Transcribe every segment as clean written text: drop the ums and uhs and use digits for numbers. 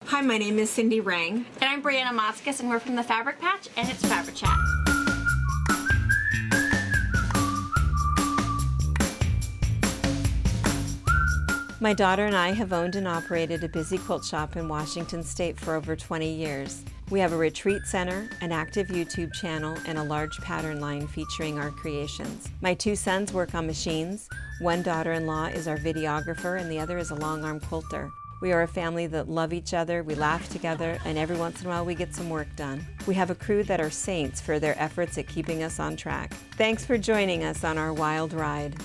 Hi, my name is Cindy Rang. And I'm Brianna Motzkus, and we're from the Fabric Patch, and it's FabriChat. My daughter and I have owned and operated a busy quilt shop in Washington State for over 20 years. We have a retreat center, an active YouTube channel, and a large pattern line featuring our creations. My two sons work on machines. One daughter-in-law is our videographer, and the other is a long-arm quilter. We are a family that love each other, we laugh together, and every once in a while we get some work done. We have a crew that are saints for their efforts at keeping us on track. Thanks for joining us on our wild ride.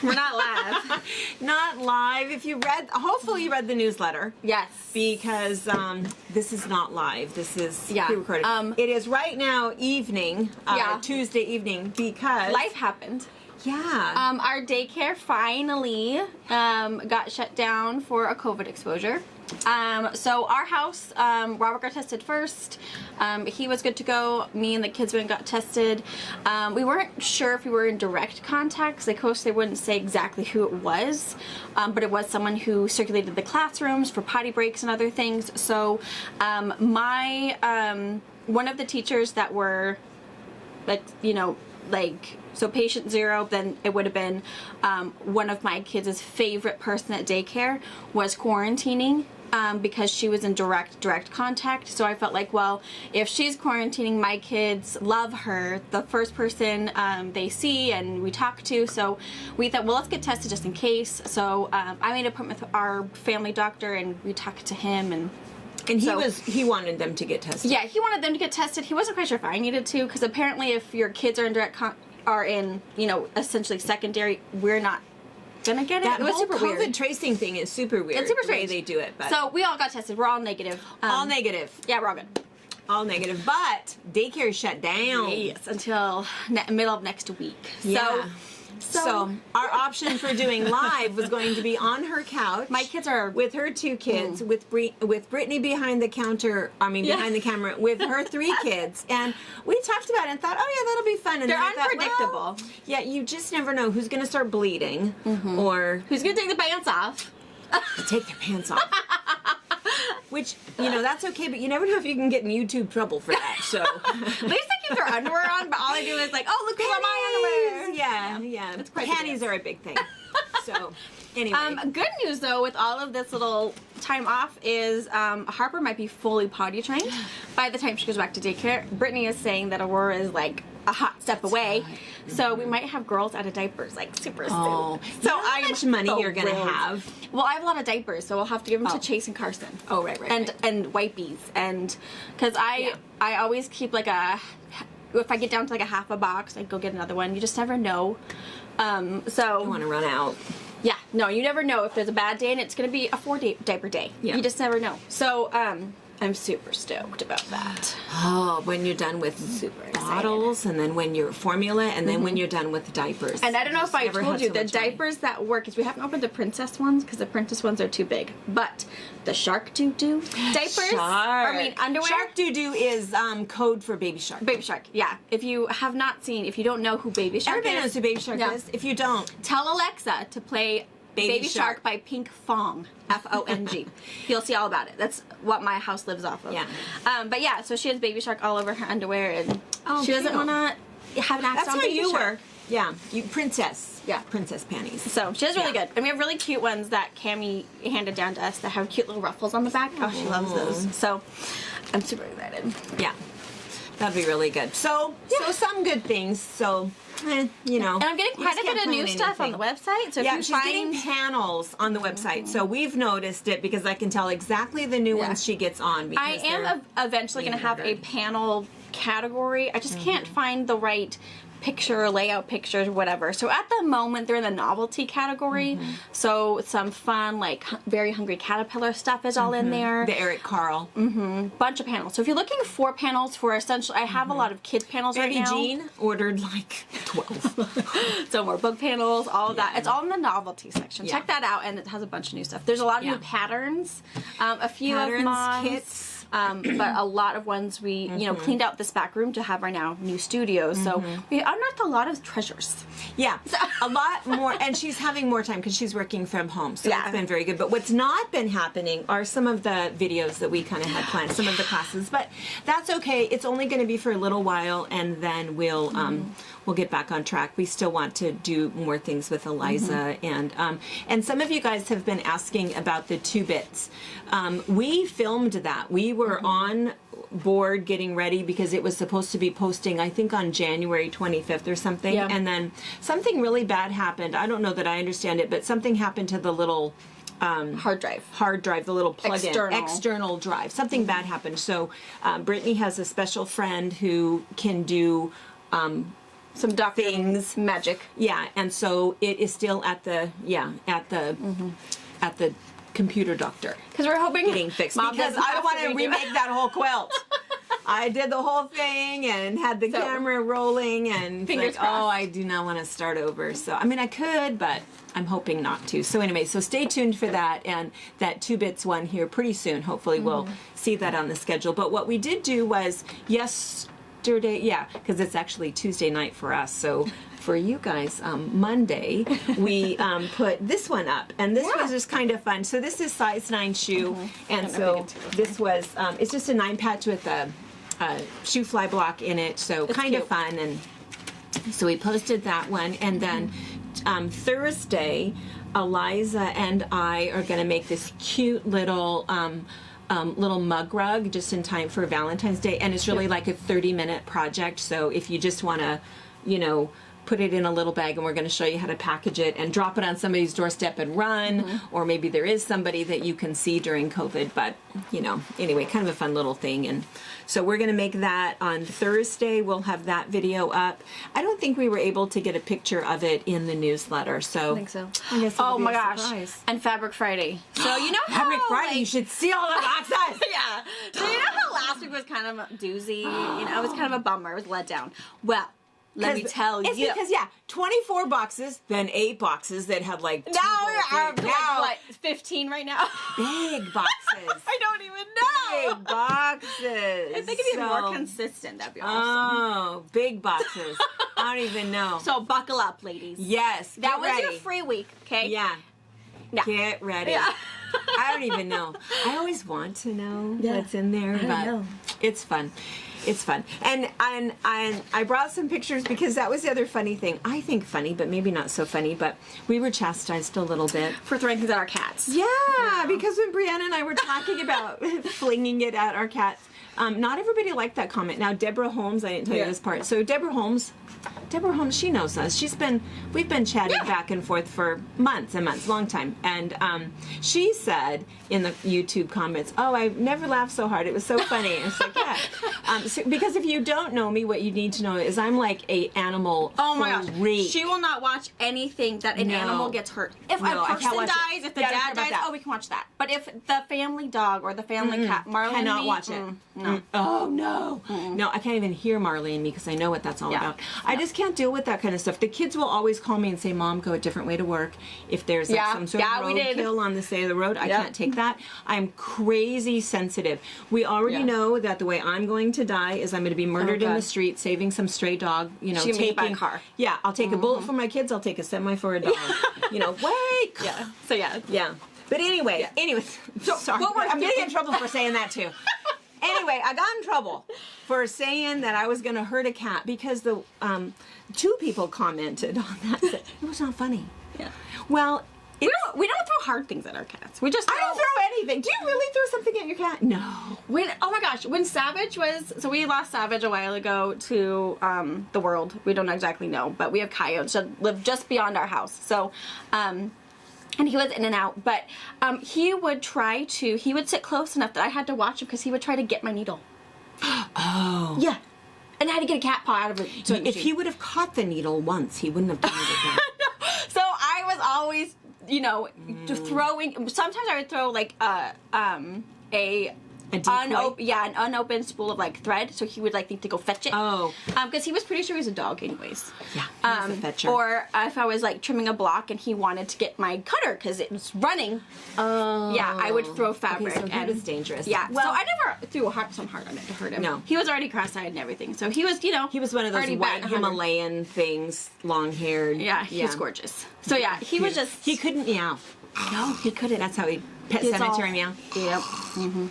We're not live. Not live. If you read, hopefully you read the newsletter. Yes. Because this is not live. This is pre-recorded. It is right now evening, Tuesday evening, because life happened. Yeah. Our daycare finally got shut down for a COVID exposure. So our house, Robert got tested first. He was good to go. Me and the kids went and got tested. We weren't sure if we were in direct contact, because of course they wouldn't say exactly who it was, but it was someone who circulated the classrooms for potty breaks and other things. So one of the teachers that were, so patient zero, then it would have been one of my kids' favorite person at daycare was quarantining because she was in direct contact. So I felt like, well, if she's quarantining, my kids love her, the first person they see and we talk to. So we thought, well, let's get tested just in case. So I made an appointment with our family doctor and we talked to him, and he wanted them to get tested. Yeah, he wanted them to get tested. He wasn't quite sure if I needed to, because apparently if your kids are in essentially secondary, we're not gonna get it. That it was whole super COVID weird. tracing thing is super weird. It's super the way strange. they do it. But so we all got tested. We're all negative. All negative. Yeah, we're all good. All negative. But daycare is shut down. Yes, until middle of next week. Yeah. So our option for doing live was going to be on her couch. My kids are with her two kids, with Brittany behind the counter. Behind the camera with her three kids, and we talked about it and thought, oh yeah, that'll be fun. And they're then unpredictable. Yeah, you just never know who's going to start bleeding or who's going to take the pants off. Take their pants off. Which, that's okay, but you never know if you can get in YouTube trouble for that, so. At least they keep their underwear on, but all they do is like, oh, look who's on my underwear. Yeah. It's quite Panties are a big thing. So, anyway. Good news, though, with all of this little time off is Harper might be fully potty trained by the time she goes back to daycare. Brittany is saying that Aurora is like a hot step away. Right. So we might have girls out of diapers like super soon. So how much money you're going to have? Well, I have a lot of diapers, so we'll have to give them to Chase and Carson. Oh, right. And wipies. And because I always keep like if I get down to like a half a box, I go get another one. You just never know. So You want to run out. Yeah, no, you never know if there's a bad day, and it's going to be a 4-diaper day. Yeah. You just never know. So, I'm super stoked about that. Oh, when you're done with bottles, and then when you're formula, and then when you're done with diapers. And I don't know if I Never told had you, so the much money. diapers that work is we haven't opened the princess ones because the princess ones are too big. But the shark doo-doo diapers, underwear. Shark doo-doo is code for baby shark. Baby Shark, yeah. If you have not seen, if you don't know who Baby Shark Everybody knows is, who baby shark is. If you don't, tell Alexa to play Baby Shark by Pink Fong, F-O-N-G. You'll see all about it. That's what my house lives off of. Yeah. But yeah, so she has Baby Shark all over her underwear, and she doesn't cute. want to have an accent That's on how Baby you Shark. were. Yeah, you princess. Yeah. Princess panties. So she has really good. And we have really cute ones that Cammie handed down to us that have cute little ruffles on the back. Oh, she loves those. So I'm super excited. Yeah. That'd be really good. So some good things. So, And I'm getting quite a bit of new stuff on the website. So if you she's find getting panels on the website. So we've noticed it because I can tell exactly the new ones she gets on. I am eventually going to have a panel category. I just can't find the right picture or layout pictures or whatever. So at the moment they're in the novelty category. So some fun like Very Hungry Caterpillar stuff is all in there. The Eric Carl. Bunch of panels. So if you're looking for panels for essentially, I have a lot of kids panels right now. Jean ordered like 12. So more book panels, all of that. It's all in the novelty section. Check that out, and it has a bunch of new stuff. There's a lot of new patterns. A few Patterns, of moms. kits. But a lot of ones we, you know, cleaned out this back room to have our now new studio. So we unearthed a lot of treasures. Yeah, a lot more, and she's having more time because she's working from home, so it's been very good. But what's not been happening are some of the videos that we kind of had planned, some of the classes, but that's okay. It's only going to be for a little while, and then we'll get back on track. We still want to do more things with Eliza, and some of you guys have been asking about the 2-bits. We filmed that. We were on board getting ready because it was supposed to be posting, I think, on January 25th or something, and then something really bad happened. I don't know that I understand it, but something happened to the little hard drive, the little plug-in external drive. Something bad happened. So Brittany has a special friend who can do some doctor things, magic. Yeah, and so it is still at the computer doctor because we're hoping getting fixed. Mom, because I don't want to remake that whole quilt. I did the whole thing and had the camera rolling, and fingers crossed. Oh, I do not want to start over. So I mean, I could, but I'm hoping not to. So anyway, so stay tuned for that, and that 2-bits one here pretty soon. Hopefully, we'll see that on the schedule. But what we did do was yesterday, because it's actually Tuesday night for us. So for you guys, Monday, we put this one up, and this was just kind of fun. So this is size 9 shoe, and so this was, it's just a 9 patch with a shoe fly block in it, so it's kind of fun. And so we posted that one, and then Thursday, Eliza and I are going to make this cute little mug rug just in time for Valentine's Day, and it's really like a 30-minute project. So if you just want to, you know, put it in a little bag, and we're going to show you how to package it and drop it on somebody's doorstep and run, or maybe there is somebody that you can see during COVID, but you know, anyway, kind of a fun little thing. And so we're going to make that on Thursday. We'll have that video up. I don't think we were able to get a picture of it in the newsletter, so I think so. I guess oh my gosh, and Fabric Friday. So you know how Fabric Friday, you should see all the boxes. Yeah. So you know how last week was kind of a doozy, you know, it was kind of a bummer, it was let down. Well, let me tell you. It's because 24 boxes, then 8 boxes that had like now we're up to like, what, 15 right now? Big boxes. I don't even know. Big boxes. If they could be more consistent, that'd be awesome. Oh, big boxes. I don't even know. So buckle up, ladies. Yes, that was ready. your free week, okay? Yeah. Get ready. Yeah. I don't even know. I always want to know what's in there, but it's fun. It's fun. And I brought some pictures because that was the other funny thing. I think funny, but maybe not so funny, but we were chastised a little bit. For throwing things at our cats. Yeah, because when Brianna and I were talking about flinging it at our cats, not everybody liked that comment. Now, Deborah Holmes, I didn't tell you this part. So Deborah Holmes, she knows us. We've been chatting back and forth for months and months, long time. And she said in the YouTube comments, "Oh, I've never laughed so hard. It was so funny." And it's like, yeah. Because if you don't know me, what you need to know is I'm like a animal Oh my gosh. freak. She will not watch anything that an animal gets hurt. If a person dies, if the dad dies, we can watch that. But if the family dog or the family cat, Marley cannot and me, watch it. No. Oh no. No, I can't even hear Marley and me because I know what that's all about. I just can't deal with that kind of stuff. The kids will always call me and say, "Mom, go a different way to work." If there's like some sort of roadkill on the side of the road, I can't take that. I'm crazy sensitive. We already know that the way I'm going to die is I'm going to be murdered in the street, saving some stray dog. You know, taking by a car. Yeah, I'll take a bullet for my kids. I'll take a semi for a dog. You know, wait. Yeah. So yeah. But anyway, so sorry. I'm getting in trouble for saying that too. Anyway, I got in trouble for saying that I was going to hurt a cat because the 2 people commented on that. Said, it was not funny. Yeah. Well, we don't throw hard things at our cats. We just I don't throw anything. Do you really throw something at your cat? No. Oh my gosh, when Savage was, so we lost Savage a while ago to the world. We don't exactly know, but we have coyotes that live just beyond our house. So, and he was in and out, but he would sit close enough that I had to watch him because he would try to get my needle. Oh. Yeah. And I had to get a cat paw out of it. So if he would have caught the needle once, he wouldn't have done it again. No. So I was always, you know, throwing. Sometimes I would throw like a A decoy? an unopened spool of like thread. So he would like think to go fetch it. Oh. Because he was pretty sure he was a dog, anyways. Yeah, he's a fetcher. Or if I was like trimming a block and he wanted to get my cutter because it was running. Oh. Yeah, I would throw fabric. Okay, so he was dangerous. Yeah. Well, so I never threw some hard on it to hurt him. No. He was already cross-eyed and everything. So he was, he was one of those already white batting 100. Himalayan things, long-haired. Yeah, he was gorgeous. So yeah, he was just. He couldn't meow. No, he couldn't. That's how he Pet He's Cemetery all- meow. Yep.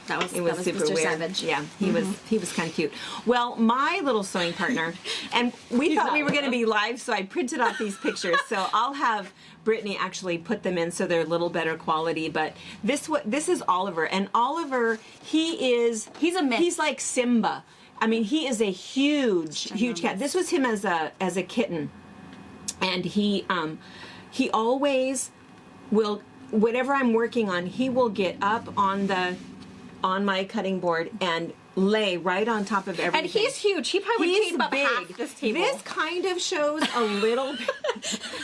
That was Super Mr. weird. Savage. Yeah, he was kind of cute. Well, my little sewing partner, and we thought we were going to be live, so I printed off these pictures. So I'll have Brittany actually put them in so they're a little better quality. But this is Oliver, and Oliver, he's a myth. He's like Simba. I mean, he is a huge cat. This was him as a kitten, and he always will. Whatever I'm working on, he will get up on my cutting board and lay right on top of everything. And he's huge. He probably would take about half this table. This kind of shows a little bit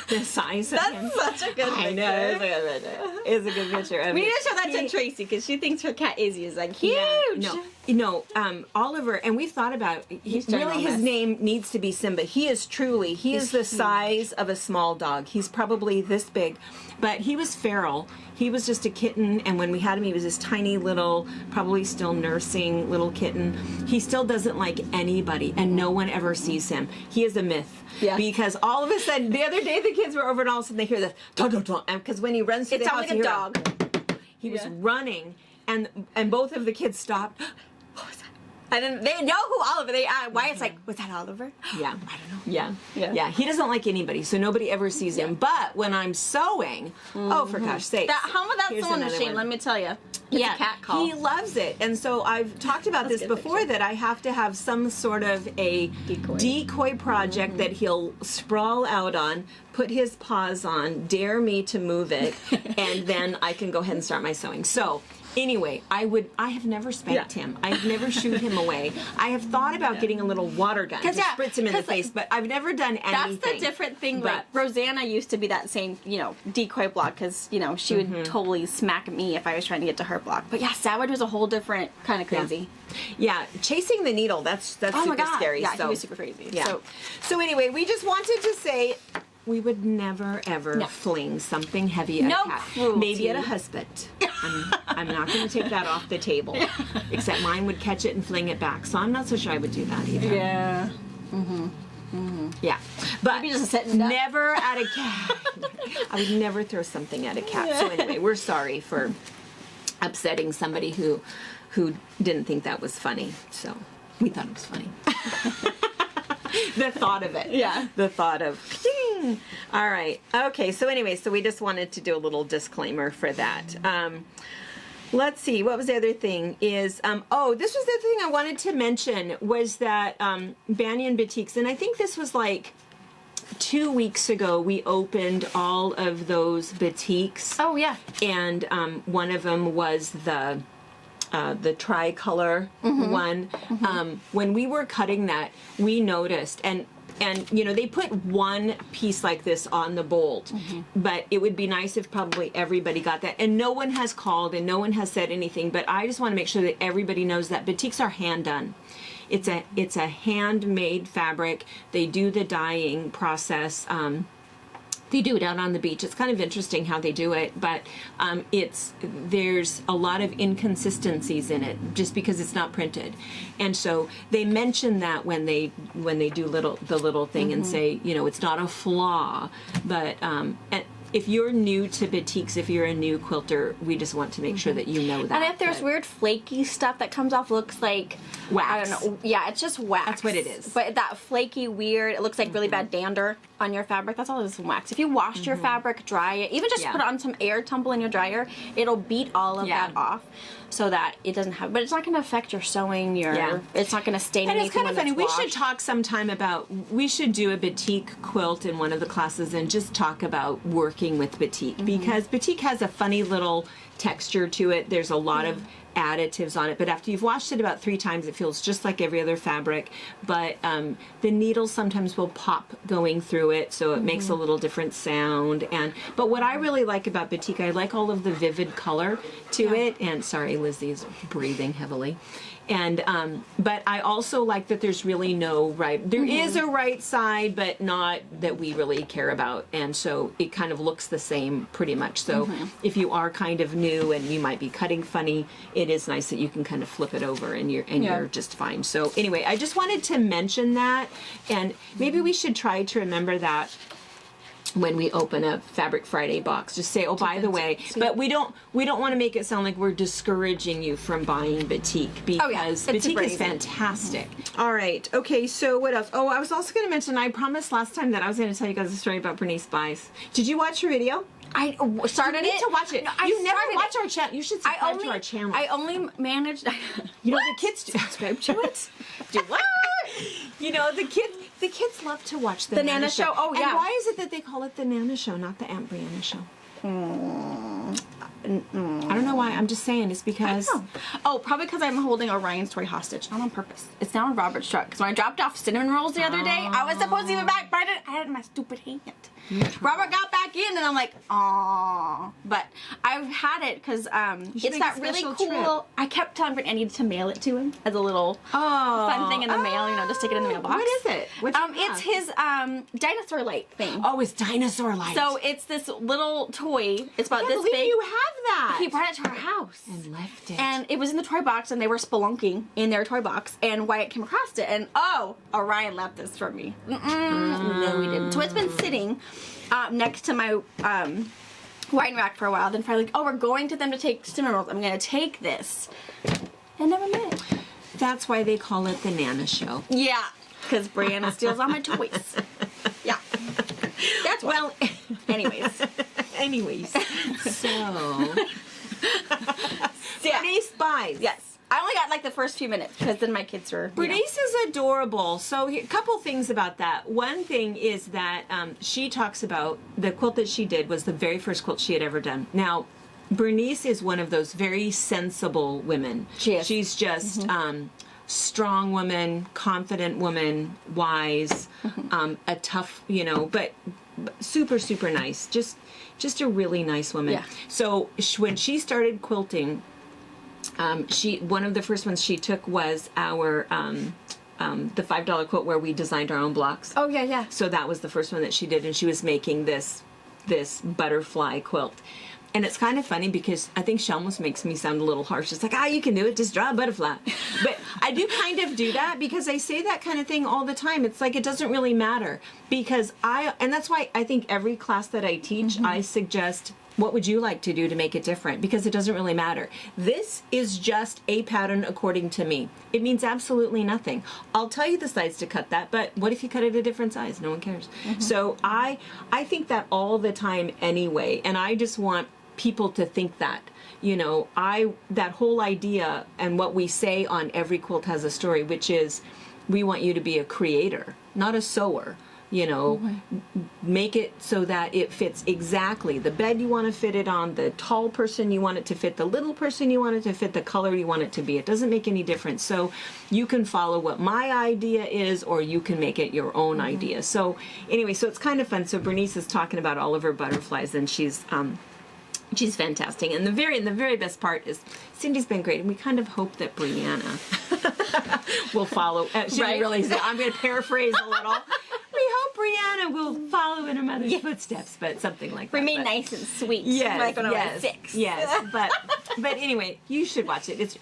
the size of him. That's such a good picture. I know. It's a good picture. We need to show that to Tracy because she thinks her cat Izzy is like huge. No, Oliver, and we've thought about really his name needs to be Simba. He is the size of a small dog. He's probably this big, but he was feral. He was just a kitten, and when we had him, he was this tiny little, probably still nursing little kitten. He still doesn't like anybody, and no one ever sees him. He is a myth. Yeah. Because all of a sudden, the other day the kids were over, and all of a sudden they hear this, and because when he runs through the house, like a dog. He was running, and both of the kids stopped. What was that? And they know who Oliver. Wyatt's like, was that Oliver? Yeah. I don't know. Yeah. He doesn't like anybody, so nobody ever sees him. But when I'm sewing, oh, for gosh sakes. How about that Here's sewing another machine? one. Let me tell you. It's a cat call. He loves it. And so I've talked about this before, that I have to have some sort of a decoy project that he'll sprawl out on, put his paws on, dare me to move it, and then I can go ahead and start my sewing. So anyway, I have never spanked him. I've never shooed him away. I have thought about getting a little water gun to spritz him in the face, but I've never done anything. That's the different thing. Like Rosanna used to be that same, decoy block because, she would totally smack me if I was trying to get to her block. But yeah, Savage was a whole different kind of crazy. Yeah, chasing the needle, that's super scary. Yeah, so. he was super crazy. Yeah. So anyway, we just wanted to say we would never, ever fling something heavy at a cat. Cruelty. Maybe at a husband. I'm not going to take that off the table. Except mine would catch it and fling it back. So I'm not so sure I would do that either. Yeah. Yeah. But Maybe just sitting up. never at a cat. I would never throw something at a cat. So anyway, we're sorry for upsetting somebody who didn't think that was funny. So we thought it was funny. The thought of it. Yeah. The thought of, ding. All right. Okay. So anyway, we just wanted to do a little disclaimer for that. Let's see. What was the other thing? This was the thing I wanted to mention was that Banyan Boutiques, and I think this was like 2 weeks ago, we opened all of those boutiques. Oh, yeah. And one of them was the tricolor one. When we were cutting that, we noticed, and they put one piece like this on the bolt, but it would be nice if probably everybody got that. And no one has called and no one has said anything, but I just want to make sure that everybody knows that boutiques are hand done. It's a handmade fabric. They do the dyeing process. They do it out on the beach. It's kind of interesting how they do it, but there's a lot of inconsistencies in it just because it's not printed, and so they mention that when they do the little thing and say it's not a flaw, but if you're new to boutiques, if you're a new quilter, we just want to make sure that you know that. And if there's weird flaky stuff that comes off, looks like wax. I don't know. Yeah, it's just wax. That's what it is. But that flaky, weird, it looks like really bad dander on your fabric. That's all it is, wax. If you wash your fabric, dry it, even just put it on some air tumble in your dryer, it'll beat all of that off so that it doesn't have. But it's not going to affect your sewing. It's not going to stain anything. And it's kind of funny. We washed. should talk sometime about. We should do a batik quilt in one of the classes and just talk about working with batik because batik has a funny little texture to it. There's a lot of additives on it, but after you've washed it about 3 times, it feels just like every other fabric. But the needles sometimes will pop going through it, so it makes a little different sound. But what I really like about Batik, I like all of the vivid color to it. And sorry, Lizzie's breathing heavily. And but I also like that there's really no right. There is a right side, but not that we really care about. And so it kind of looks the same pretty much. So if you are kind of new and you might be cutting funny, it is nice that you can kind of flip it over and you're just fine. So anyway, I just wanted to mention that, and maybe we should try to remember that when we open a Fabric Friday box. Just say, oh, by the way, but we don't want to make it sound like we're discouraging you from buying Batik, because Batik is fantastic. All right, okay, so what else? Oh, I was also going to mention, I promised last time that I was going to tell you guys a story about Bernice Buys. Did you watch her video? I started it. You need to watch it. No, you never watch our channel. You should subscribe to our channel. I only managed. You know, the kids subscribe to it. Do what? You know, the kids love to watch the Nana Show. Oh, yeah. And why is it that they call it the Nana Show, not the Aunt Brianna Show? I don't know why. I'm just saying. It's because... Oh, probably because I'm holding Orion's toy hostage. Not on purpose. It's now in Robert's truck. Because when I dropped off cinnamon rolls the other day, I was supposed to give it back, but I had it in my stupid hand. Robert got back in, and I'm like, aww. But I've had it because it's that really cool... Trip. I kept telling Britt I needed to mail it to him as a little fun thing in the mail. You know, just stick it in the mailbox. What is it? It's his dinosaur light thing. Oh, it's dinosaur light. So it's this little toy. It's about this big. You have that. He brought it to our house and left it. And it was in the toy box, and they were spelunking in their toy box. And Wyatt came across it, and Orion left this for me. No, he didn't. So it's been sitting next to my wine rack for a while. Then finally, we're going to them to take cinnamon rolls. I'm going to take this, and never met. That's why they call it the Nana Show. Yeah, because Brianna steals all my toys. Yeah, that's why. Well. Anyways, so Bernice Buys. Yes. I only got like the first few minutes because then my kids were. Bernice is adorable. So a couple things about that. One thing is that she talks about the quilt that she did was the very first quilt she had ever done. Now, Bernice is one of those very sensible women. She is. She's just strong woman, confident woman, wise, a tough, but super, super nice. Just a really nice woman. Yeah. So when she started quilting, one of the first ones she took was our the $5 quilt where we designed our own blocks. Oh yeah. So that was the first one that she did, and she was making this butterfly quilt. And it's kind of funny because I think she almost makes me sound a little harsh. It's like, you can do it, just draw a butterfly. But I do kind of do that because I say that kind of thing all the time. It's like, it doesn't really matter because and that's why I think every class that I teach, I suggest, what would you like to do to make it different? Because it doesn't really matter. This is just a pattern according to me. It means absolutely nothing. I'll tell you the size to cut that, but what if you cut it a different size? No one cares. So I think that all the time anyway, and I just want people to think that, that whole idea and what we say on Every Quilt Has a Story, which is we want you to be a creator, not a sewer. Make it so that it fits exactly the bed you want to fit it on, the tall person you want it to fit, the little person you want it to fit, the color you want it to be. It doesn't make any difference. So you can follow what my idea is, or you can make it your own idea. So anyway, so it's kind of fun. So Bernice is talking about all of her butterflies, and she's fantastic. And the very best part is Cindy's been great, and we kind of hope that Brianna will follow. She didn't really say, I'm going to paraphrase a little. We hope Brianna will follow in her mother's footsteps, but something like that. Remain nice and sweet. Yes, like when I was 6. Yes, but anyway, you should watch it. It's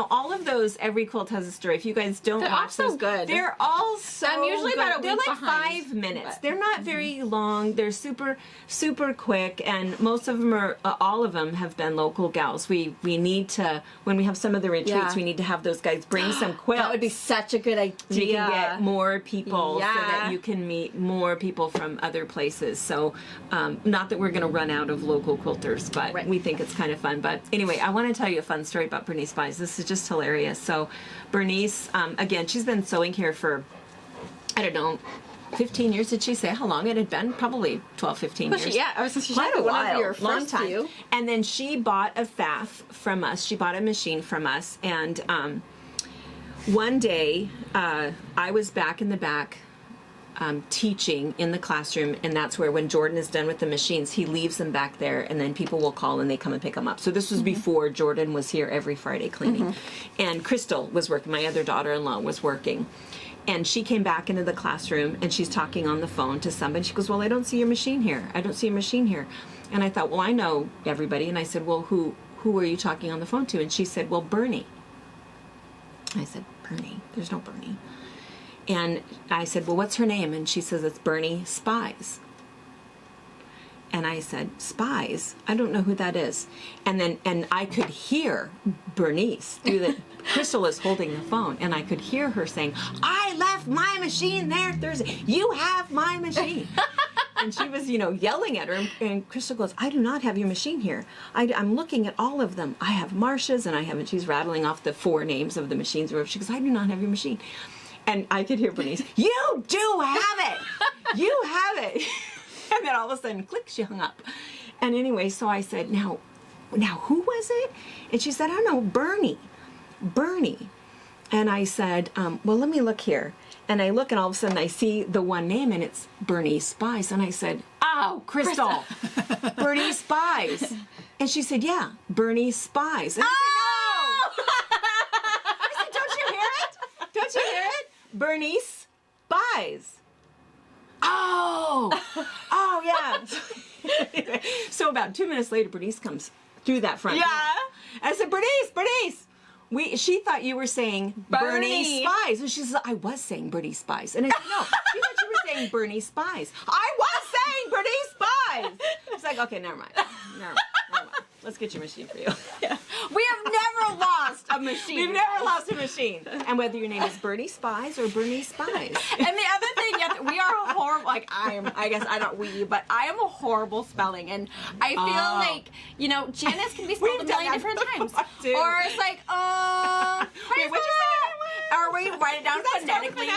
all of those. Every Quilt Has a Story. If you guys don't watch those, good. They're all so. I'm usually good. about a week They're like behind, 5 minutes. But. They're not very long. They're super, super quick, and most of them are. All of them have been local gals. We need to, when we have some of the retreats, we need to have those guys bring some quilts. That would be such a good idea. So you can get more people, so that Yeah. you can meet more people from other places. So not that we're going to run out of local quilters, but we think it's kind of fun. But anyway, I want to tell you a fun story about Bernice Buys. This is just hilarious. So Bernice, again, she's been sewing here for, I don't know, 15 years, did she say how long it had been? Probably 12, 15 years. Yeah, I was just Quite a one while, of your long first time. few. And then she bought a faff from us. She bought a machine from us. And one day, I was back in the back teaching in the classroom, and that's where when Jordan is done with the machines, he leaves them back there, and then people will call and they come and pick them up. So this was before Jordan was here every Friday cleaning. And Crystal was working, my other daughter-in-law was working. And she came back into the classroom, and she's talking on the phone to somebody. She goes, well, I don't see your machine here. I don't see your machine here. And I thought, well, I know everybody. And I said, well, who are you talking on the phone to? And she said, well, Bernie. I said, Bernie? There's no Bernie. And I said, well, what's her name? And she says, it's Bernie Spies. And I said, Spies? I don't know who that is. And I could hear Bernice through the, Crystal is holding the phone, and I could hear her saying, I left my machine there Thursday. You have my machine. And she was, yelling at her. And Crystal goes, I do not have your machine here. I'm looking at all of them. I have Marcia's, and I haven't. She's rattling off the 4 names of the machines. She goes, I do not have your machine. And I could hear Bernice, you do have it. You have it. And then all of a sudden, click, she hung up. And anyway, so I said, now who was it? And she said, I don't know, Bernie. And I said, well, let me look here. And I look, and all of a sudden I see the one name, and it's Bernie Spies. And I said, oh, Crystal, Bernie Spies. And she said, yeah, Bernie Spies. And I said, no. I said, don't you hear it? Don't you hear it? Bernice Spies. Oh, yeah. So about 2 minutes later, Bernice comes through that front door. I said, Bernice. She thought you were saying Bernie Spies. And she says, I was saying Bernie Spies. And I said, no, she thought you were saying Bernie Spies. I was saying Bernie Spies. It's like, okay, never mind. Let's get your machine for you. Yeah. We have never lost a machine. We've never lost a machine. And whether your name is Bernie Spies or Bernie Spies. And the other thing, we are horrible. Like I am a horrible spelling. And I feel like, Janice can be spelled a million different times. Or it's like, wait, what'd you say? Or we write it down phonetically.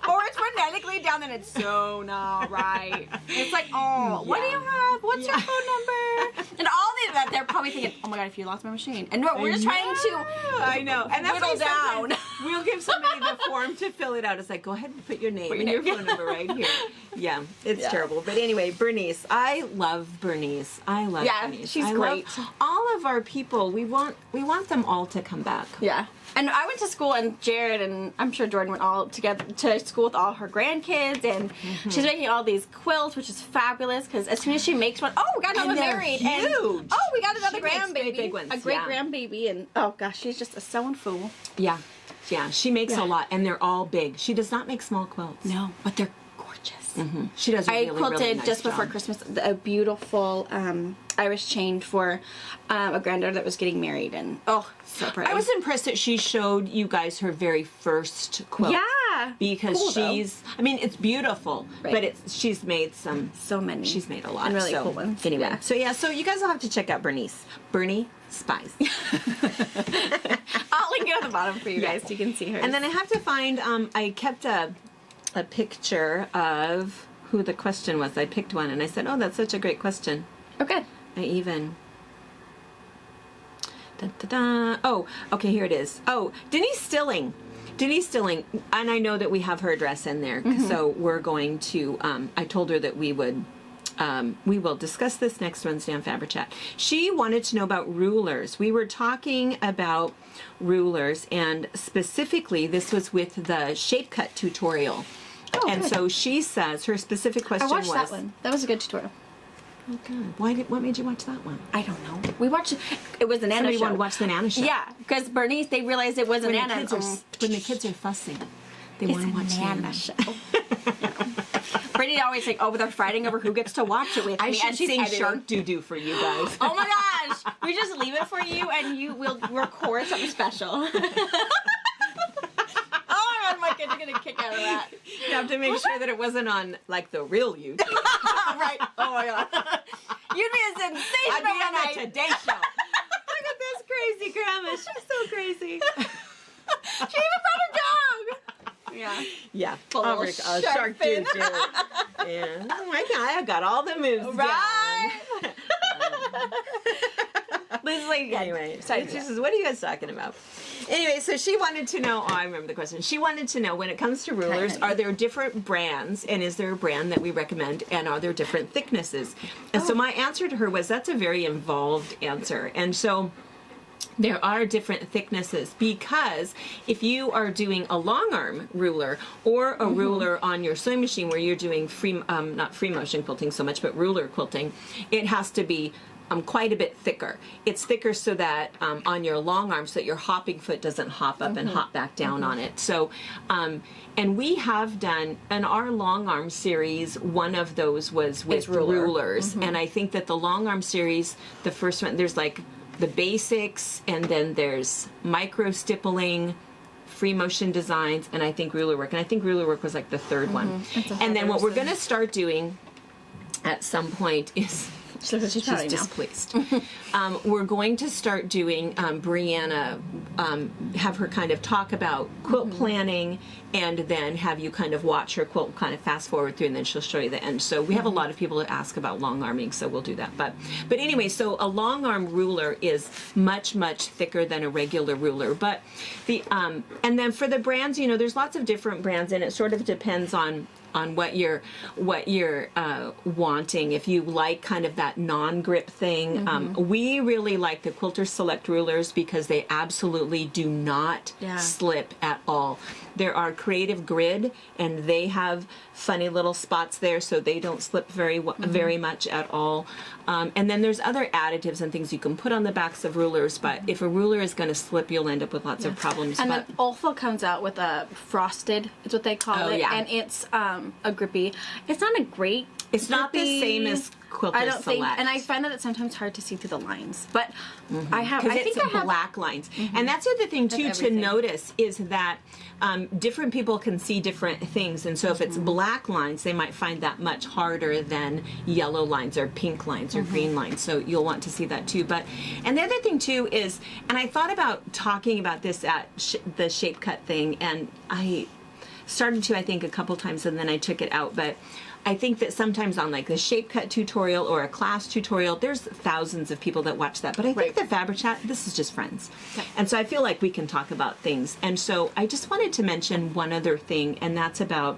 Or it's phonetically down and it's so not right. It's like, what do you have? What's your phone number? And all that, they're probably thinking, oh my God, if you lost my machine. And we're just trying to I know. And that's whittle down. We'll give somebody the form to fill it out. It's like, go ahead and put your name and your phone number right here. Yeah, it's terrible. But anyway, Bernice. I love Bernice. Bernice. She's great. All of our people, we want them all to come back. Yeah. And I went to school, and Jared and I'm sure Jordan went all together to school with all her grandkids, and she's making all these quilts, which is fabulous because as soon as she makes one, we got another married. Huge. And, we got another She makes grandbaby. big ones, a great grandbaby, and oh gosh, she's just a sewing fool. Yeah. She makes a lot, and they're all big. She does not make small quilts. No, but they're gorgeous. She does a really, quilted really nice just before job. Christmas a beautiful Irish chain for a granddaughter that was getting married, and so pretty. I was impressed that she showed you guys her very first quilt. Yeah, because cool, it's beautiful, but she's made so many. She's made a lot, and really cool ones. Anyway, so you guys will have to check out Bernie Spies. I'll link it at the bottom for you guys so you can see her. And then I have to find. I kept a picture of who the question was. I picked one, and I said, "Oh, that's such a great question." Okay. I even. Oh, okay, here it is. Oh, Denise Stilling, and I know that we have her address in there, so we're going to, I told her that we will discuss this next Wednesday on FabriChat. She wanted to know about rulers. We were talking about rulers, and specifically this was with the shape cut tutorial. Oh, and good. so she says her specific question was... I watched that one. That was a good tutorial. Oh, good. What made you watch that one? I don't know. We watched it was a Nana Somebody show. wanted to watch the Nana show. Yeah, because Bernice, they realized it was a Nana. When the kids are fussing, they want to watch Nana show. Brittany always like, but they're fighting over who gets to watch it with I me. should And she's sing editing. Shark Doo-Doo for you guys. Oh my gosh! We just leave it for you, and we'll record something special. Oh my kids are gonna kick out of that. You have to make sure that it wasn't on like the real YouTube. Right? Oh my god! You'd be a sensation I'd be on overnight. the Today Show. Look at this crazy grandma. She's so crazy. She even brought her dog. Yeah. Yeah. Full Oh, shark fin. doo-doo. Yeah. Oh my God, I got all the moves Right. down. This is like, Anyway, sorry. she says, what are you guys talking about? Anyway, so she wanted to know, I remember the question. She wanted to know, when it comes to rulers, are there different brands, and is there a brand that we recommend, and are there different thicknesses? And so my answer to her was, that's a very involved answer. And so there are different thicknesses, because if you are doing a long arm ruler or a ruler on your sewing machine where you're doing not free motion quilting so much, but ruler quilting, it has to be quite a bit thicker. It's thicker so that on your long arm, so that your hopping foot doesn't hop up and hop back down on it. So, and we have done, in our long arm series, one of those was with rulers. And I think that the long arm series, the first one, there's like the basics, and then there's micro stippling, free motion designs, and I think ruler work. And I think ruler work was like the third one. And then what we're going to start doing at some point is, she's displeased. We're going to start doing Brianna, have her kind of talk about quilt planning, and then have you kind of watch her quilt, kind of fast forward through, and then she'll show you the end. So we have a lot of people that ask about long arming, so we'll do that. But anyway, so a long arm ruler is much, much thicker than a regular ruler. But the and then for the brands, you know, there's lots of different brands, and it sort of depends on what you're wanting. If you like kind of that non-grip thing, we really like the Quilter Select rulers because they absolutely do not slip at all. There are Creative Grid, and they have funny little spots there, so they don't slip very much at all. And then there's other additives and things you can put on the backs of rulers, but if a ruler is going to slip, you'll end up with lots of problems. And then Olfa comes out with a frosted, it's what they call it, and it's a grippy. It's not a great It's not the same as Quilter I don't Select. think, and I find that it's sometimes hard to see through the lines. But I think I have black lines, and that's the other thing too to notice is that different people can see different things, and so if it's black lines, they might find that much harder than yellow lines or pink lines or green lines. So you'll want to see that too. And the other thing too is, and I thought about talking about this at the shape cut thing, and I started to, I think, a couple times, and then I took it out, but I think that sometimes on like the shape cut tutorial or a class tutorial, there's thousands of people that watch that. But I think the FabriChat, this is just friends. Okay. And so I feel like we can talk about things. And so I just wanted to mention one other thing, and that's about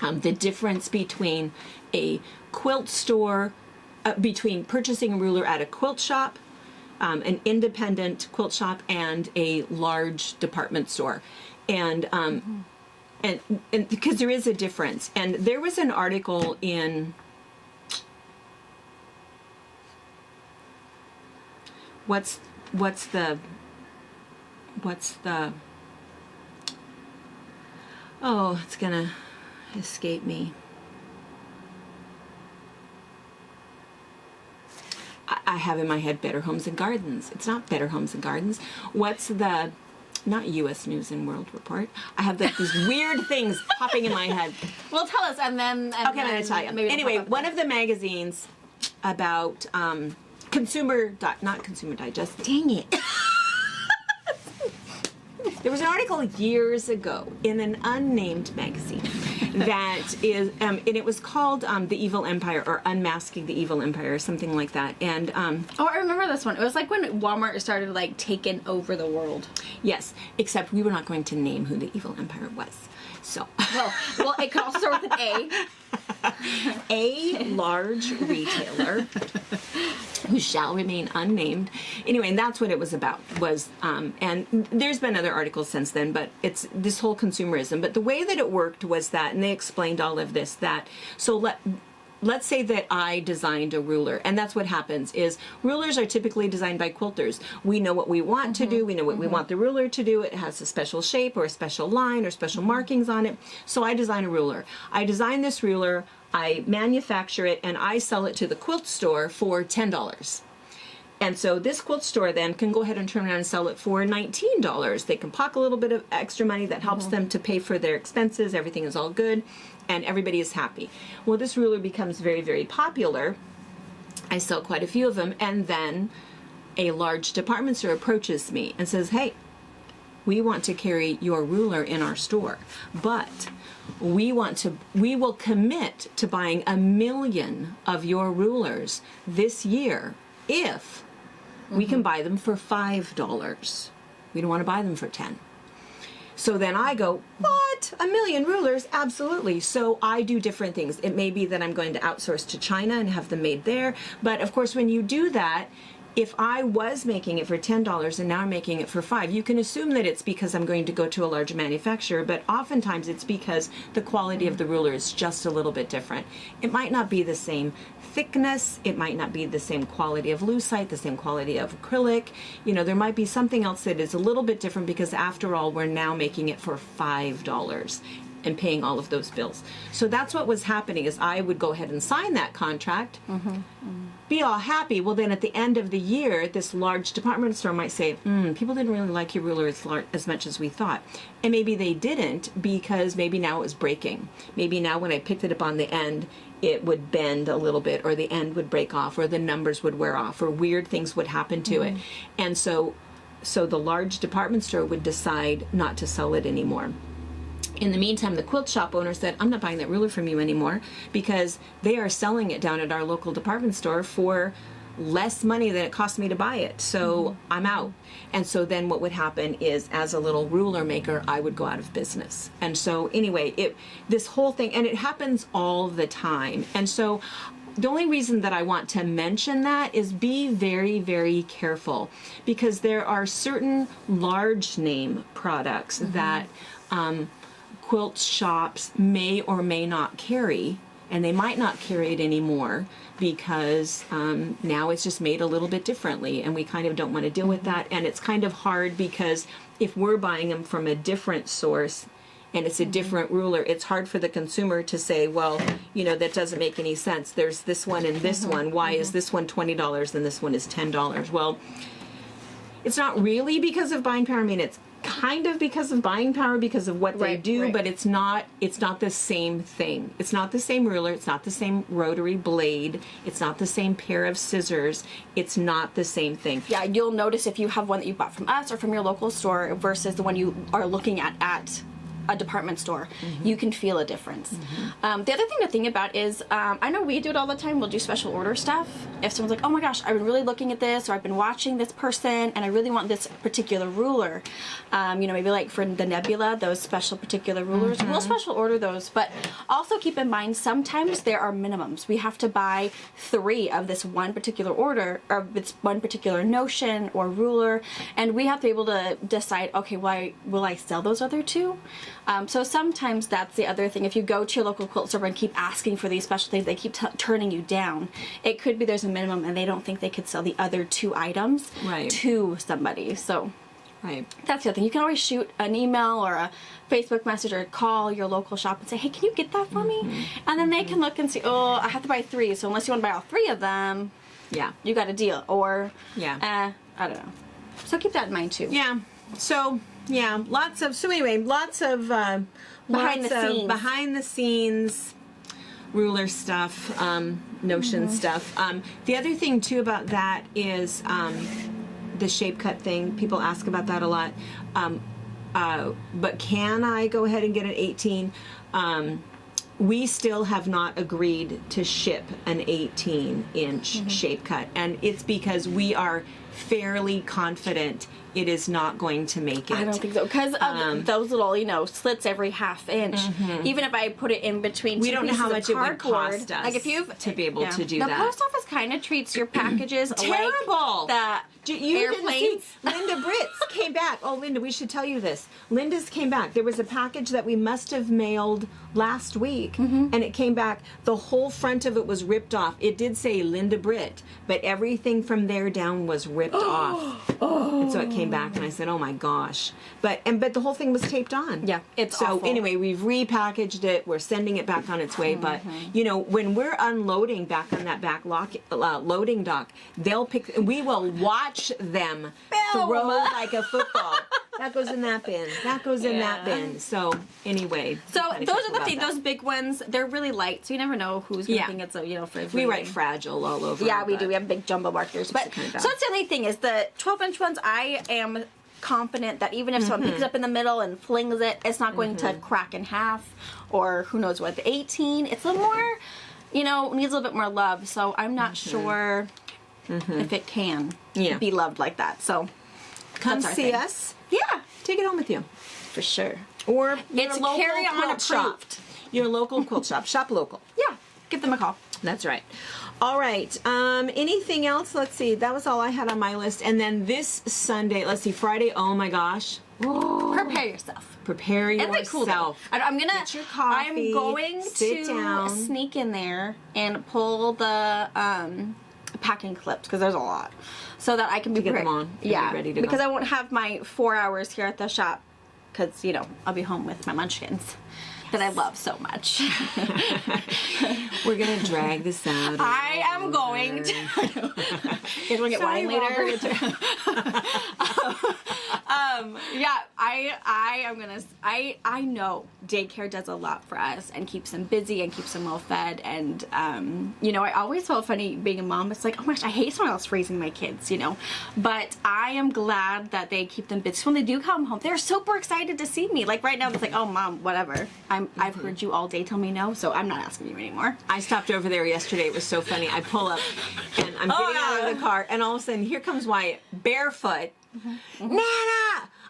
the difference between a quilt store, between purchasing a ruler at a quilt shop, an independent quilt shop, and a large department store. And and because there is a difference. And there was an article in what's the oh, it's gonna escape me. I have in my head Better Homes and Gardens. It's not Better Homes and Gardens. What's the, not U.S. News and World Report. I have these weird things popping in my head. Well, tell us, and then... okay, I'm going to tell you. Anyway, one of the magazines about not Consumer Digest. Dang it. There was an article years ago in an unnamed magazine that is, and it was called The Evil Empire, or Unmasking the Evil Empire, or something like that. And oh, I remember this one. It was like when Walmart started like taking over the world. Yes, except we were not going to name who the Evil Empire was. So well, it could also start with an A. A large retailer who shall remain unnamed. Anyway, and that's what it was about. Was and there's been other articles since then, but it's this whole consumerism. But the way that it worked was that, and they explained all of this, that so let's say that I designed a ruler, and that's what happens is rulers are typically designed by quilters. We know what we want to do. We know what we want the ruler to do. It has a special shape or a special line or special markings on it. So I design a ruler. I design this ruler, I manufacture it, and I sell it to the quilt store for $10. And so this quilt store then can go ahead and turn around and sell it for $19. They can pocket a little bit of extra money that helps them to pay for their expenses. Everything is all good, and everybody is happy. Well, this ruler becomes very, very popular. I sell quite a few of them, and then a large department store approaches me and says, hey, we want to carry your ruler in our store, but we will commit to buying 1 million of your rulers this year if we can buy them for $5. We don't want to buy them for 10. So then I go, what? 1 million rulers? Absolutely. So I do different things. It may be that I'm going to outsource to China and have them made there. But of course, when you do that, if I was making it for $10 and now I'm making it for $5, you can assume that it's because I'm going to go to a large manufacturer, but oftentimes it's because the quality of the ruler is just a little bit different. It might not be the same thickness, it might not be the same quality of lucite, the same quality of acrylic. You know, there might be something else that is a little bit different because after all, we're now making it for $5 and paying all of those bills. So that's what was happening is I would go ahead and sign that contract, be all happy. Well, then at the end of the year, this large department store might say, people didn't really like your ruler as much as we thought. And maybe they didn't because maybe now it was breaking. Maybe now when I picked it up on the end, it would bend a little bit or the end would break off or the numbers would wear off or weird things would happen to it. And so the large department store would decide not to sell it anymore. In the meantime, the quilt shop owner said, I'm not buying that ruler from you anymore because they are selling it down at our local department store for less money than it cost me to buy it. So I'm out. And so then what would happen is as a little ruler maker, I would go out of business. And so anyway, this whole thing, and it happens all the time. And so the only reason that I want to mention that is be very, very careful because there are certain large name products that quilt shops may or may not carry, and they might not carry it anymore because now it's just made a little bit differently, and we kind of don't want to deal with that. And it's kind of hard because if we're buying them from a different source and it's a different ruler, it's hard for the consumer to say, well, you know, that doesn't make any sense. There's this one and this one. Why is this one $20 and this one is $10? Well, it's not really because of buying power. I mean, it's kind of because of buying power because of what they do, but it's not the same thing. It's not the same ruler, it's not the same rotary blade, it's not the same pair of scissors, it's not the same thing. Yeah, you'll notice if you have one that you bought from us or from your local store versus the one you are looking at a department store, you can feel a difference. The other thing to think about is, I know we do it all the time, we'll do special order stuff. If someone's like, oh my gosh, I've been really looking at this, or I've been watching this person, and I really want this particular ruler. You know, maybe like for the Nebula, those special particular rulers, we'll special order those. But also keep in mind, sometimes there are minimums. We have to buy 3 of this one particular order, or this one particular notion or ruler, and we have to be able to decide, okay, well, will I sell those other 2? So sometimes that's the other thing. If you go to your local quilt store and keep asking for these special things, they keep turning you down. It could be there's a minimum and they don't think they could sell the other 2 items to somebody. So that's the other thing. You can always shoot an email or a Facebook message or call your local shop and say, hey, can you get that for me? And then they can look and see, oh, I have to buy 3. So unless you want to buy all 3 of them, you got a deal. Or, I don't know. So keep that in mind too. Yeah. So... yeah, lots of behind the scenes ruler stuff, notion stuff. The other thing too about that is the shape cut thing. People ask about that a lot. But can I go ahead and get an 18? We still have not agreed to ship an 18-inch shape cut, and it's because we are fairly confident it is not going to make it. I don't think so, because of those little, slits every half inch. Even if I put it in between 2 we don't know how much it would cardboard, cost us like if you've, to be able to do that. The post office kind of treats your packages terrible. Like You airplanes. didn't see Linda Britz came back. Oh, Linda, we should tell you this. Linda's came back. There was a package that we must have mailed last week, and it came back. The whole front of it was ripped off. It did say Linda Britt, but everything from there down was ripped off. And so it came back, and I said, "Oh my gosh!" But the whole thing was taped on. Yeah, it's so awful. Anyway, we've repackaged it. We're sending it back on its way. But when we're unloading back on that back loading dock, they'll pick. We will watch them throw like a football. That goes in that bin. That goes in that bin. So anyway. So those are the things. Those big ones. They're really light, so you never know who's going to think it's a for. We write fragile all over. Yeah, we do. We have big jumbo markers. But so that's the only thing is the 12-inch ones. I am confident that even if someone picks it up in the middle and flings it, it's not going to crack in half, or who knows what. The 18, it's a little more, needs a little bit more love. So I'm not sure if it can be loved like that. So come see us. Yeah, Take it home with you. for sure. Or It's your local carry-on quilt shop. approved. Your local quilt shop. Shop local. Yeah, give them a call. That's right. All right. Anything else? Let's see. That was all I had on my list. And then this Sunday, let's see, Friday. Oh my gosh. Prepare yourself. Prepare It'll be cool, though. yourself. I'm gonna. Get your coffee, I'm going sit to down. sneak in there and pull the packing clips because there's a lot, so that I can be get them prepared. on and be Yeah, ready to because go. I won't have my 4 hours here at the shop because I'll be home with my munchkins that I love so much. We're going to drag this out. I am going to. You want to get wine later? Yeah, I am gonna. I know daycare does a lot for us and keeps them busy and keeps them well fed. And I always felt funny being a mom. It's like, oh my gosh, I hate someone else raising my kids. But I am glad that they keep them busy. So when they do come home, they're super excited to see me. Like right now, it's like, oh mom, whatever. I've heard you all day tell me no, so I'm not asking you anymore. I stopped over there yesterday. It was so funny. I pull up and I'm getting out of the car, and all of a sudden, here comes Wyatt, barefoot. Nana,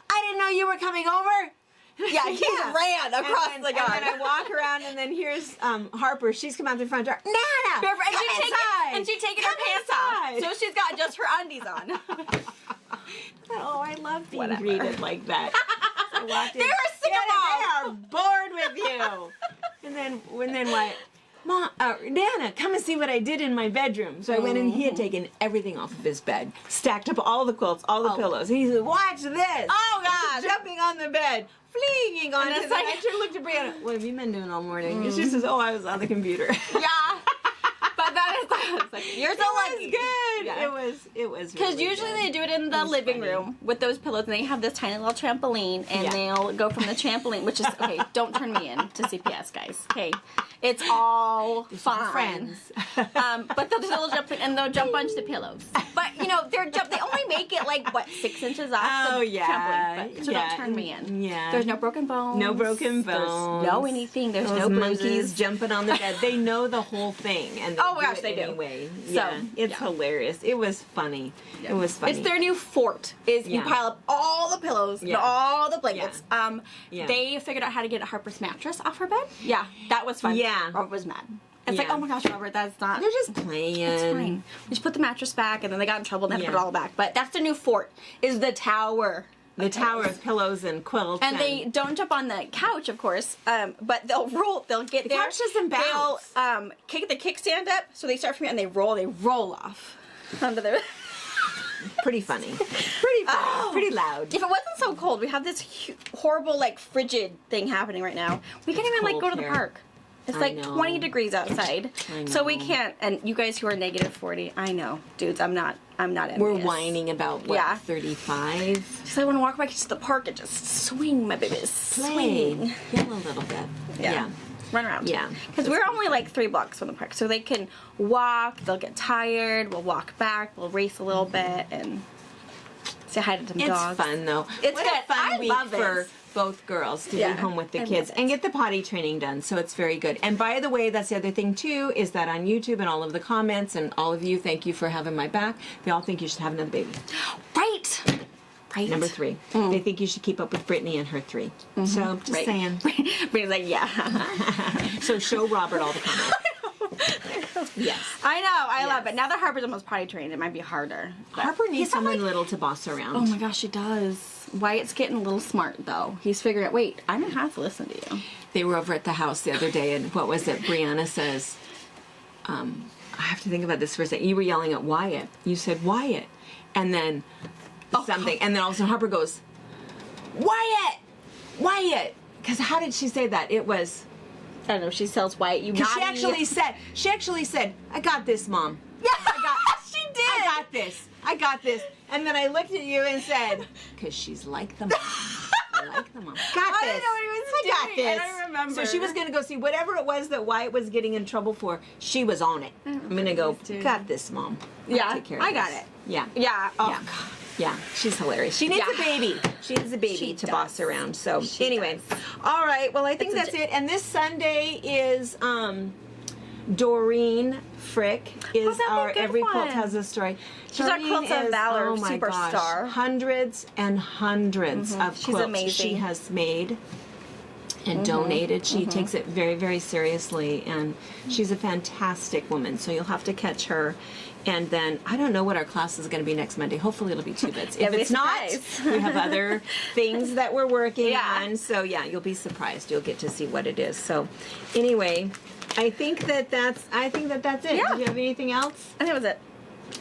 I didn't know you were coming over. Yeah, he ran across the yard. And then I walk around, and then here's Harper. She's come out the front door. Nana, Barefoot, come and she's taking Come her pants inside. off, so she's got just her undies on. Oh, I love being Whatever. greeted like that. I walked in. They were sick of They are bored with you. And then Wyatt, Mom, Nana, come and see what I did in my bedroom. So I went in. He had taken everything off of his bed, stacked up all the quilts, all the pillows. And he said, "Watch this!" Oh God! Jumping on the bed, fleeing on And it. it's like- I just looked at Brianna. What have you been doing all morning? And she says, "Oh, I was on the computer." Yeah. But that is like, you're so lucky. It was good. Yeah. It was Because really usually good. they do it in the was living funny. room with those pillows, and they have this tiny little trampoline, and Yeah. they'll go from the trampoline, which is okay. Don't turn me in to CPS, guys. Okay, it's all fine. friends. But they'll jump in, and they'll jump onto the pillows. But they only make it like 6 inches off Oh, the yeah. trampoline. But, so Yeah. don't turn me in. Yeah. There's no broken bones. No broken bones. There's no anything. There's Those no monkeys bruises. jumping on the bed. They know the whole thing, and Oh, do gosh, it they do. anyway. So, Yeah, it's yeah. hilarious. It was funny. It was funny. It's their new fort. Is you Yeah. pile up all the pillows, and Yeah. all the blankets. Yeah. They figured out how to get Harper's mattress off her bed. Yeah, that was fun. Yeah. Robert was mad. It's like, Yeah. oh my gosh, Robert, that's not. They're just playing. It's fine. We just put the mattress back, and then they got in trouble, and they had to Yeah. put it all back. But that's their new fort. Is the tower. The tower of pillows and quilts. And they don't jump on the couch, of course, but they'll roll. They'll get there. couch doesn't bounce. They'll kick the kickstand up, so they start from here, and they roll off onto the. pretty funny. Pretty funny. Oh. Pretty loud. If it wasn't so cold, we have this horrible, frigid thing happening right now. We can't even cold go to the here. park. It's I like know. 20 degrees outside, I so we know. can't. And you guys who are negative 40, I know, dudes. I'm not envious. We're whining about what? Yeah. 35. Just I want to walk back to the park and just swing my babies, swing. Yell a little bit. Yeah. Run around. Yeah. Because we're only 3 blocks from the park, so they can walk. They'll get tired. We'll walk back. We'll race a little bit and say hi to some It's dogs. fun though. It's what good. a fun I week love for it. both girls to Yeah, be home with the I kids love it. and get the potty training done. So it's very good. And by the way, that's the other thing too, is that on YouTube and all of the comments and all of you, thank you for having my back. They all think you should have another baby. Right. Right. Number 3. They think you should keep up with Brittany and her 3. So just Right. saying. Brittany's like, yeah. So show Robert all the comments. Yes. I know. I love Yes. it. Now that Harper's almost potty trained, it might be harder. But Harper needs he's not someone little to boss around. Oh my gosh, he does. Wyatt's getting a little smart, though. He's figuring out, wait, I don't have to listen to you. They were over at the house the other day, and what was it? Brianna says, I have to think about this for a second. You were yelling at Wyatt. You said, Wyatt. And then something. And then all of a sudden Harper goes, Wyatt! Wyatt! Because how did she say that? It was... I don't know. She tells Wyatt, you Because naughty. she actually said, I got this, Mom. Yeah, she did. I got this. And then I looked at you and said, because she's like the mom. come on. Got this. I don't know what he was I got doing. this. I don't remember. So she was going to go see whatever it was that Wyatt was getting in trouble for. She was on it. I'm going to go, got this, Mom. I'll Yeah, take care of I got this." it. Yeah. Yeah. Oh, Yeah. Yeah, she's hilarious. She needs Yeah. a baby. She needs a baby She to does. boss around. So She anyway, does. all right. Well, I think It's a that's it. And this Sunday is Doreen Frick is that'd be a our good Every Quilt one. Has a Story. She's our Doreen Quilts of is, Valor oh my superstar. gosh, hundreds and hundreds of She's quilts amazing. she has made and donated. She takes it very, very seriously, and she's a fantastic woman. So you'll have to catch her. And then I don't know what our class is going to be next Monday. Hopefully it'll be 2 bits. If It'll be it's a not, surprise. we have other things that we're working Yeah. on. So yeah, you'll be surprised. You'll get to see what it is. So anyway, I think that's it. Yeah. Do you have anything else? I think that was it.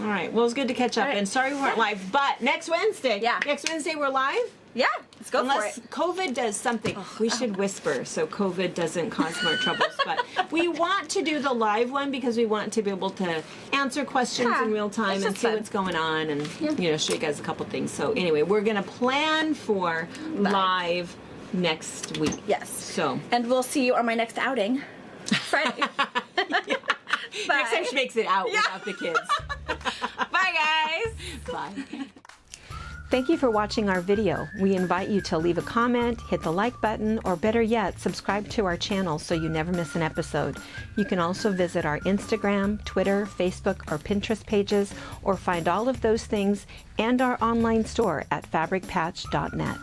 All right. Well, it's good to catch up. All right. And sorry we weren't live, but next Wednesday. Yeah. Next Wednesday we're live. Yeah, let's go Unless for it. COVID does something. We should whisper so COVID doesn't cause more troubles. But we want to do the live one because we want to be able to answer questions Yeah, in real time it's and just see fun. what's going on and show you guys a couple things. So anyway, we're going to plan for live next week. Yes. So And we'll see you on my next outing. Friday. next time she makes it out without the kids. Bye, guys. Bye. Thank you for watching our video. We invite you to leave a comment, hit the like button, or better yet, subscribe to our channel so you never miss an episode. You can also visit our Instagram, Twitter, Facebook, or Pinterest pages, or find all of those things and our online store at fabricpatch.net.